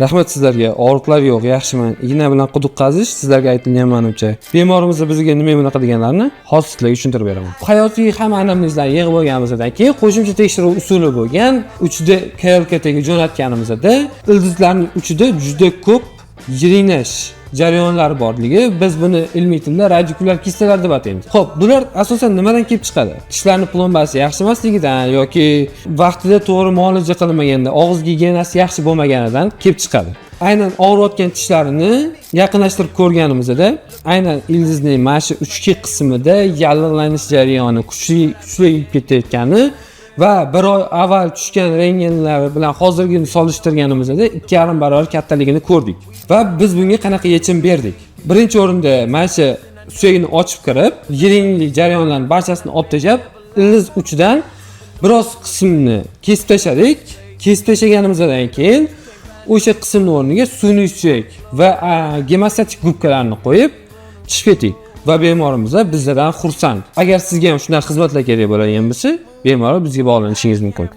Rahmat sizlarga. Og'riqlar yo'q, yaxshiman. Igna bilan quduq qazish sizlarga aytilgan menimcha. Bemorimiz bizga nima bunaqa deganlarni hozir sizlarga tushuntirib beraman. Hayotiy hamma anamnezlarni yig'ib olganimizdan keyin qo'shimcha tekshiruv usuli bo'lgan. Uchida KLKTga jo'natganimizda ildizlarning uchida juda ko'p yirinash jarayonlari borligi, biz buni ilmiy tilda radikulyar kistalar deb ataymiz. Xo'p, bular asosan nimadan kelib chiqadi? Tishlarning plombasi yaxshi emasligidan yoki vaqtida to'g'ri muolaja qilinmaganda, og'iz gigiyenasi yaxshi bo'lmaganidan kelib chiqadi. Aynan og'riyotgan tishlarini yaqinlashtirib ko'rganimizda, aynan ildizning mana shu uchki qismida yallig'lanish jarayoni kuchli ketayotgani va bir oy avval tushgan rentgenlar bilan hozirgini solishtirganimizda 2,5 barobar kattaligini ko'rdik. Va biz bunga qanaqa yechim berdik? Birinchi o'rinda mana shu suyagini ochib kirib, yiringlik jarayonlarning barchasini olib tashlab, ildiz uchidan biroz qismini kesib tashladik. Kesib tashlaganimizdan keyin o'sha qismning o'rniga sun'iy suyak va gemostatik gubkalarni qo'yib chiqib ketdik. Va bemorimiz bizlardan xursand. Agar sizga ham shunday xizmatlar kerak bo'ladigan bo'lsa, bemalol bizga bog'lanishingiz mumkin.